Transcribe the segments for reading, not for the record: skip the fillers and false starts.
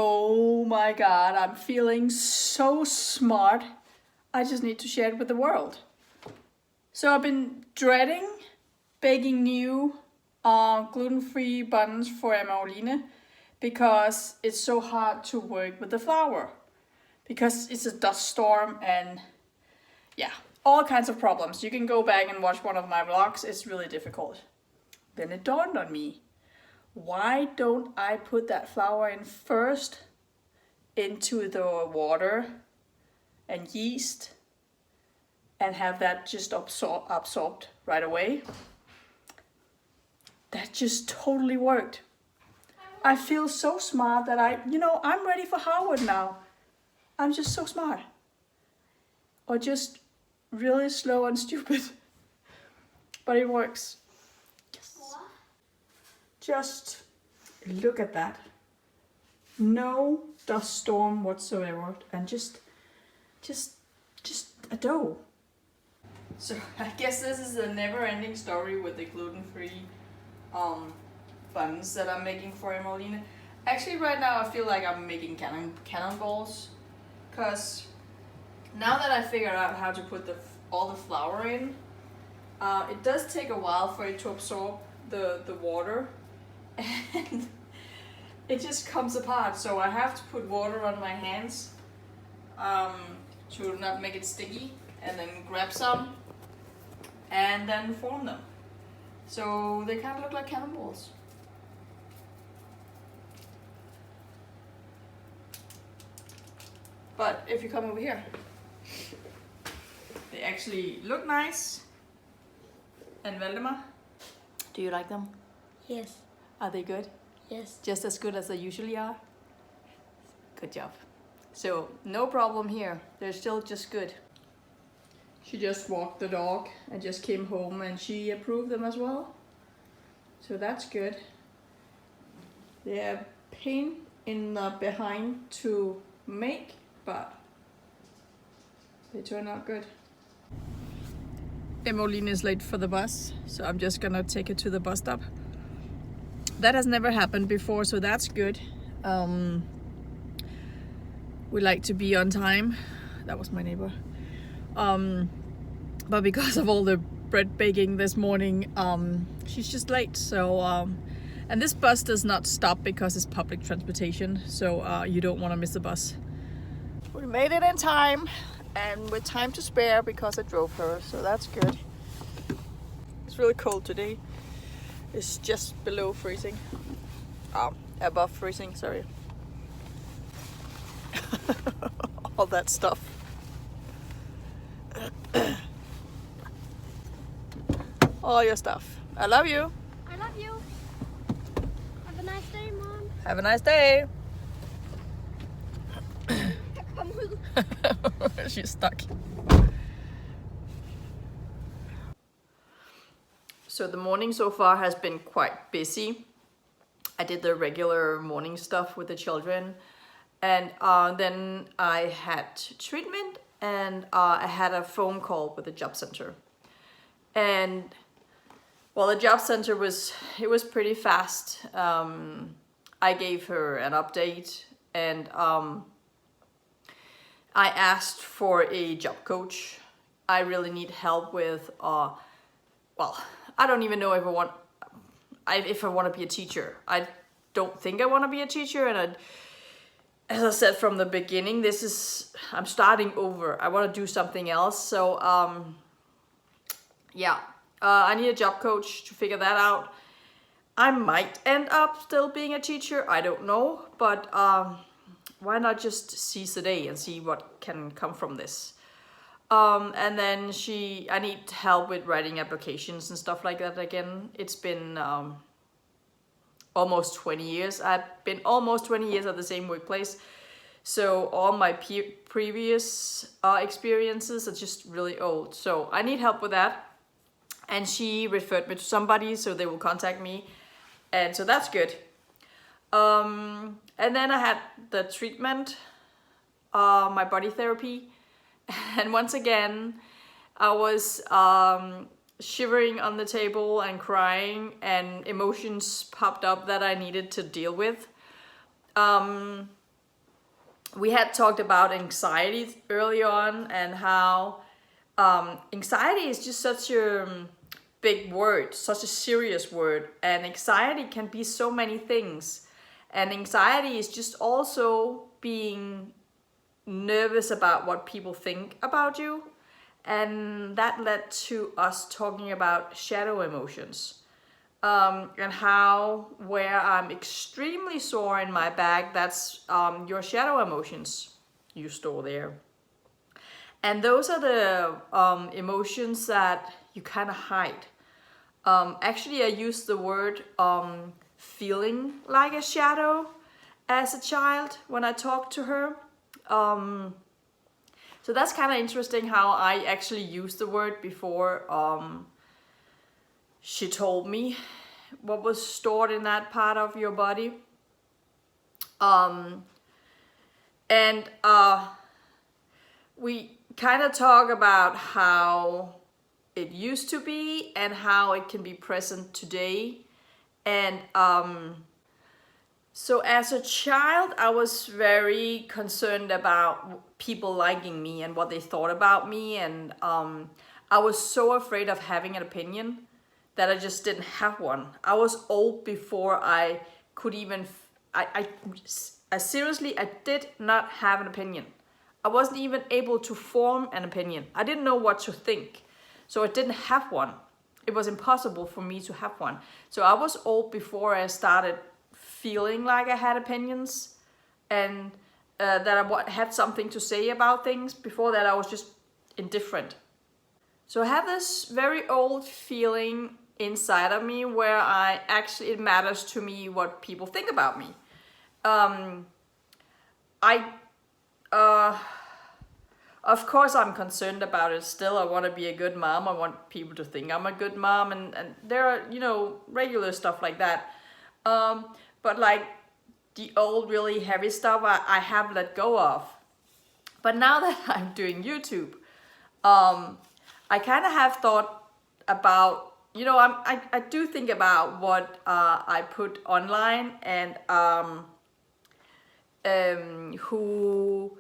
Oh my god, I'm feeling so smart. I just need to share it with the world. So I've been dreading baking new gluten-free buns for Emma-Oline because it's so hard to work with the flour. Because it's a dust storm and yeah, all kinds of problems. You can go back and watch one of my vlogs, it's really difficult. Then it dawned on me, why don't I put that flour in first into the water and yeast and have that just absorbed right away? That just totally worked. I feel so smart that I'm ready for Harvard now. I'm just so smart. Or just really slow and stupid. But it works. Yes. Just look at that. No dust storm whatsoever. And just a dough. So I guess this is a never-ending story with the gluten-free buns that I'm making for Emma-Oline. Actually, right now I feel like I'm making cannonballs, because now that I figured out how to put all the flour in, it does take a while for it to absorb the water, and it just comes apart. So I have to put water on my hands to not make it sticky, and then grab some and then form them. So they kind of look like cannonballs. But if you come over here, they actually look nice. And Valdemar, do you like them? Yes. Are they good? Yes. Just as good as they usually are? Good job. So no problem here. They're still just good. She just walked the dog and just came home and she approved them as well. So that's good. They're pain in the behind to make, but they turn out good. Emma-Oline is late for the bus, so I'm just gonna take her to the bus stop. That has never happened before, so that's good. We like to be on time. That was my neighbor. But because of all the bread baking this morning, she's just late. So, and this bus does not stop because it's public transportation, so you don't want to miss the bus. We made it in time, and with time to spare because I drove her, so that's good. It's really cold today. It's just below freezing. Above freezing, sorry. All that stuff. All your stuff. I love you. I love you. Have a nice day, Mom. Have a nice day. She's stuck. So the morning so far has been quite busy. I did the regular morning stuff with the children, and then I had treatment, and I had a phone call with the job center. And well, the job center was pretty fast. I gave her an update, and I asked for a job coach. I really need help with, well, I don't even know if I want to be a teacher. I don't think I want to be a teacher, and as I said from the beginning, I'm starting over. I want to do something else. So yeah, I need a job coach to figure that out. I might end up still being a teacher, I don't know, but why not just seize the day and see what can come from this. And then I need help with writing applications and stuff like that again. It's been almost 20 years. I've been almost 20 years at the same workplace. So all my previous experiences are just really old. So I need help with that. And she referred me to somebody, so they will contact me. And so that's good. And then I had the treatment, my body therapy. And once again, I was shivering on the table and crying, and emotions popped up that I needed to deal with. we had talked about anxiety early on, and how anxiety is just such a big word, such a serious word, and anxiety can be so many things. And anxiety is just also being nervous about what people think about you. And that led to us talking about shadow emotions. And how, where I'm extremely sore in my back, that's your shadow emotions you store there. And those are the emotions that you kind of hide. Actually, I used the word feeling like a shadow as a child when I talked to her. So that's kind of interesting how I actually used the word before she told me what was stored in that part of your body. And we kind of talk about how it used to be and how it can be present today. And so as a child, I was very concerned about people liking me and what they thought about me. And I was so afraid of having an opinion that I just didn't have one. I was old before I could even, I seriously, I did not have an opinion. I wasn't even able to form an opinion. I didn't know what to think. So I didn't have one. It was impossible for me to have one. So I was old before I started feeling like I had opinions and that I had something to say about things. Before that, I was just indifferent. So I have this very old feeling inside of me where it matters to me what people think about me. Of course, I'm concerned about it still. I want to be a good mom. I want people to think I'm a good mom. And there are, regular stuff like that. But like the old, really heavy stuff, I have let go of. But now that I'm doing YouTube, I kind of have thought about, I do think about what I put online and who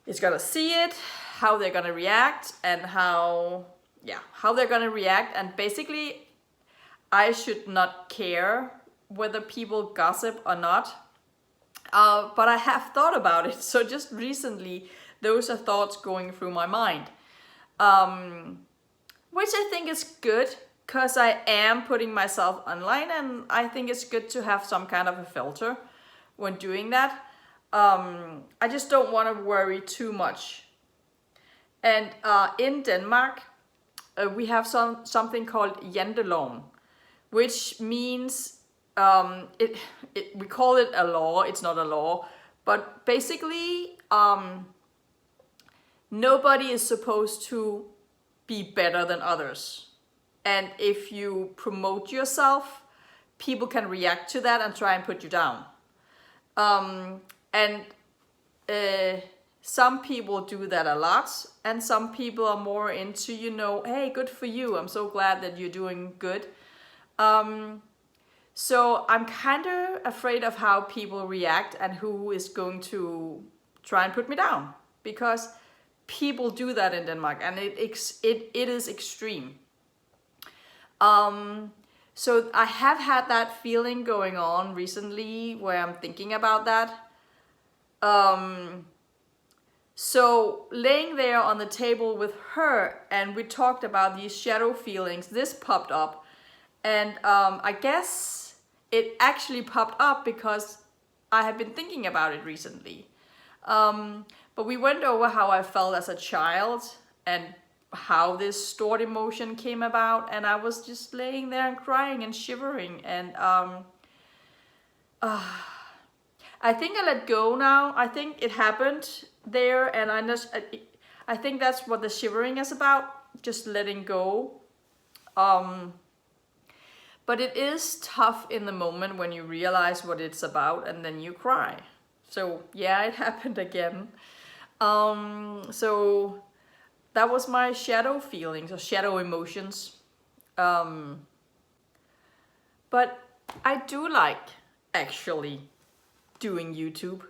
is gonna see it, how they're gonna react, and how they're gonna react. And basically, I should not care whether people gossip or not. But I have thought about it. So just recently, those are thoughts going through my mind. Which I think is good, because I am putting myself online, and I think it's good to have some kind of a filter when doing that. I just don't want to worry too much. And in Denmark, we have something called janteloven, which means we call it a law. It's not a law, but basically nobody is supposed to be better than others. And if you promote yourself, people can react to that and try and put you down. And some people do that a lot, and some people are more into, hey, good for you. I'm so glad that you're doing good. So I'm kind of afraid of how people react and who is going to try and put me down, because people do that in Denmark, and it is extreme. So I have had that feeling going on recently where I'm thinking about that. So laying there on the table with her, and we talked about these shadow feelings, this popped up. And I guess it actually popped up because I have been thinking about it recently. But we went over how I felt as a child and how this stored emotion came about, and I was just laying there and crying and shivering, and I think I let go now. I think it happened there, and I think that's what the shivering is about, just letting go. But it is tough in the moment when you realize what it's about, and then you cry. So yeah, it happened again. So that was my shadow feelings or shadow emotions. But I do like actually doing YouTube.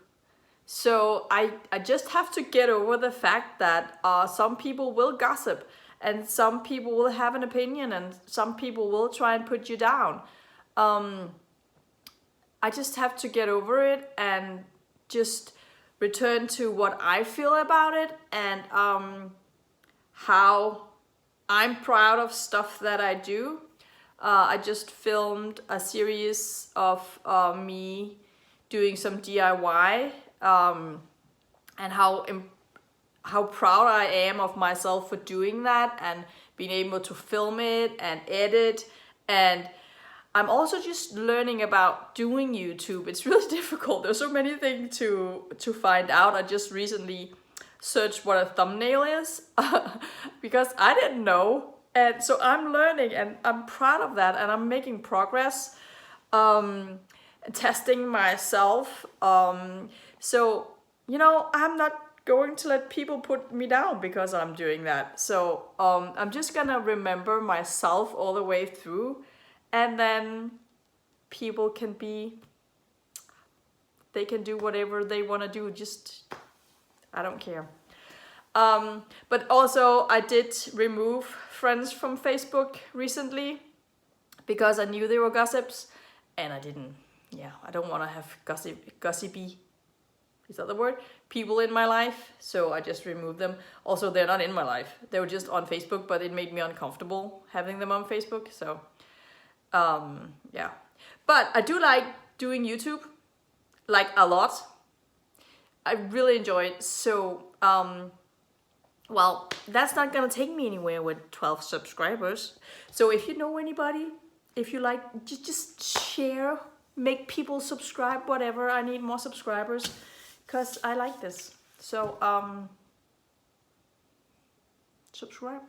So I just have to get over the fact that some people will gossip, and some people will have an opinion, and some people will try and put you down. I just have to get over it and just return to what I feel about it, and how I'm proud of stuff that I do. I just filmed a series of me doing some DIY, and how proud I am of myself for doing that and being able to film it and edit. And I'm also just learning about doing YouTube. It's really difficult. There's so many things to find out. I just recently searched what a thumbnail is because I didn't know. And so I'm learning, and I'm proud of that, and I'm making progress, testing myself. So, I'm not going to let people put me down because I'm doing that. So I'm just gonna remember myself all the way through, and then people can do whatever they want to do. Just, I don't care. But also I did remove friends from Facebook recently because I knew they were gossips, and I don't want to have gossipy, is that the word? People in my life. So I just removed them. Also, they're not in my life. They were just on Facebook, but it made me uncomfortable having them on Facebook. So, yeah. But I do like doing YouTube, like a lot. I really enjoy it. So, well, that's not gonna take me anywhere with 12 subscribers. So if you know anybody, if you like, just share, make people subscribe, whatever. I need more subscribers because I like this. So, subscribe.